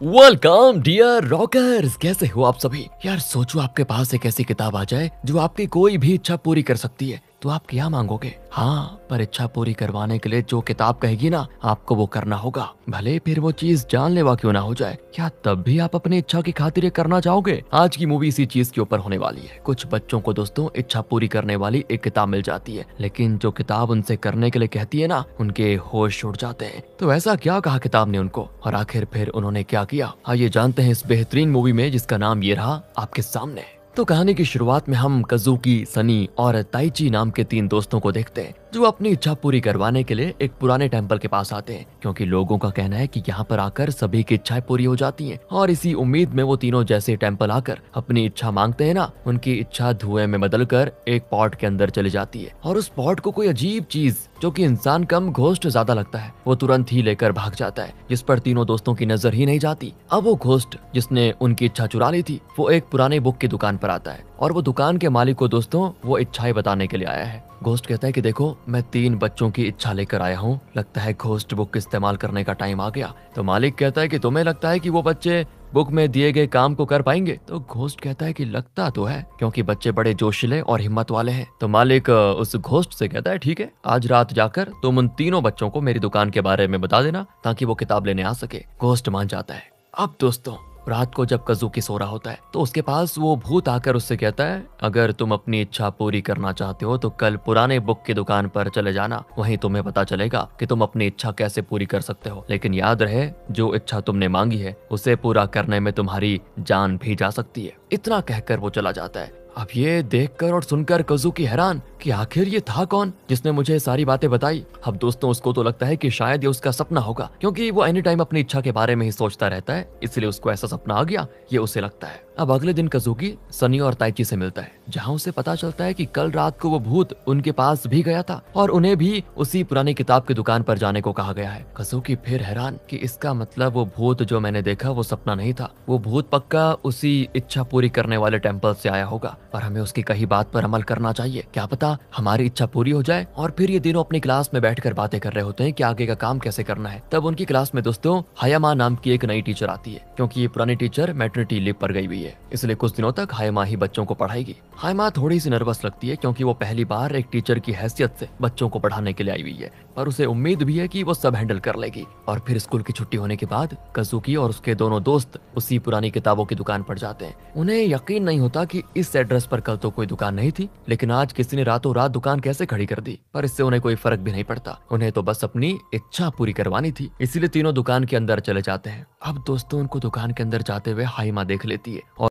Welcome dear rockers, कैसे हो आप सभी। यार सोचो आपके पास एक ऐसी किताब आ जाए जो आपकी कोई भी इच्छा पूरी कर सकती है, तो आप क्या मांगोगे। हाँ, पर इच्छा पूरी करवाने के लिए जो किताब कहेगी ना, आपको वो करना होगा, भले फिर वो चीज जानलेवा क्यों ना हो जाए। क्या तब भी आप अपनी इच्छा की खातिर ये करना चाहोगे। आज की मूवी इसी चीज के ऊपर होने वाली है। कुछ बच्चों को दोस्तों इच्छा पूरी करने वाली एक किताब मिल जाती है, लेकिन जो किताब उनसे करने के लिए कहती है ना, उनके होश उड़ जाते हैं। तो ऐसा क्या कहा किताब ने उनको, और आखिर फिर उन्होंने क्या किया, आइए जानते हैं इस बेहतरीन मूवी में जिसका नाम ये रहा आपके सामने। तो कहानी की शुरुआत में हम कज़ुकी, सनी और ताइची नाम के तीन दोस्तों को देखते हैं, जो अपनी इच्छा पूरी करवाने के लिए एक पुराने टेंपल के पास आते हैं, क्योंकि लोगों का कहना है कि यहाँ पर आकर सभी की इच्छाएं पूरी हो जाती हैं। और इसी उम्मीद में वो तीनों जैसे टेंपल आकर अपनी इच्छा मांगते हैं ना, उनकी इच्छा धुएं में बदलकर एक पॉट के अंदर चली जाती है। और उस पॉट को कोई अजीब चीज जो कि इंसान कम घोस्ट ज्यादा लगता है, वो तुरंत ही लेकर भाग जाता है, जिस पर तीनों दोस्तों की नजर ही नहीं जाती। अब वो घोस्ट जिसने उनकी इच्छा चुरा ली थी, वो एक पुराने बुक की दुकान पर आता है, और वो दुकान के मालिक को दोस्तों वो इच्छाएं बताने के लिए आया है। घोस्ट कहता है कि देखो, मैं तीन बच्चों की इच्छा लेकर आया हूँ, लगता है घोस्ट बुक इस्तेमाल करने का टाइम आ गया। तो मालिक कहता है कि तुम्हें लगता है कि वो बच्चे बुक में दिए गए काम को कर पाएंगे। तो घोस्ट कहता है कि लगता तो है, क्योंकि बच्चे बड़े जोशीले और हिम्मत वाले हैं। तो मालिक उस घोस्ट से कहता है ठीक है, आज रात जाकर तुम उन तीनों बच्चों को मेरी दुकान के बारे में बता देना, ताकि वो किताब लेने आ सके। घोस्ट मान जाता है। अब दोस्तों रात को जब कज़ुकी सो रहा होता है, तो उसके पास वो भूत आकर उससे कहता है, अगर तुम अपनी इच्छा पूरी करना चाहते हो तो कल पुराने बुक की दुकान पर चले जाना, वहीं तुम्हें पता चलेगा कि तुम अपनी इच्छा कैसे पूरी कर सकते हो। लेकिन याद रहे, जो इच्छा तुमने मांगी है उसे पूरा करने में तुम्हारी जान भी जा सकती है। इतना कहकर वो चला जाता है। अब ये देखकर और सुनकर कज़ुकी हैरान कि आखिर ये था कौन जिसने मुझे सारी बातें बताई। अब दोस्तों उसको तो लगता है कि शायद ये उसका सपना होगा, क्योंकि वो एनी टाइम अपनी इच्छा के बारे में ही सोचता रहता है, इसलिए उसको ऐसा सपना आ गया, ये उसे लगता है। अब अगले दिन कज़ुकी सनी और ताइची से मिलता है, जहाँ उसे पता चलता है कि कल रात को वो भूत उनके पास भी गया था, और उन्हें भी उसी पुरानी किताब की दुकान पर जाने को कहा गया है। कज़ुकी फिर हैरान कि इसका मतलब वो भूत जो मैंने देखा वो सपना नहीं था, वो भूत पक्का उसी इच्छा पूरी करने वाले टेम्पल से आया होगा, और हमें उसकी कही बात पर अमल करना चाहिए। क्या पता हमारी इच्छा पूरी हो जाए। और फिर ये तीनों अपनी क्लास में बैठकर बातें कर रहे होते हैं कि आगे का काम कैसे करना है। तब उनकी क्लास में दोस्तों हायामा नाम की एक नई टीचर आती है, क्योंकि ये पुरानी टीचर मैटरनिटी लीव पर गई हुई है, इसलिए कुछ दिनों तक हायामा ही बच्चों को पढ़ाएगी। हायामा थोड़ी सी नर्वस लगती है, क्योंकि वो पहली बार एक टीचर की हैसियत से बच्चों को पढ़ाने के लिए आई हुई है, पर उसे उम्मीद भी है कि वो सब हैंडल कर लेगी। और फिर स्कूल की छुट्टी होने के बाद कज़ुकी और उसके दोनों दोस्त उसी पुरानी किताबों की दुकान पर जाते हैं। उन्हें यकीन नहीं होता कि इस एड्रेस पर कल तो कोई दुकान नहीं थी, लेकिन आज किसी ने रातों रात दुकान कैसे खड़ी कर दी। पर इससे उन्हें कोई फर्क भी नहीं पड़ता, उन्हें तो बस अपनी इच्छा पूरी करवानी थी, इसीलिए तीनों दुकान के अंदर चले जाते हैं। अब दोस्तों उनको दुकान के अंदर जाते हुए हाइमा देख लेती है, और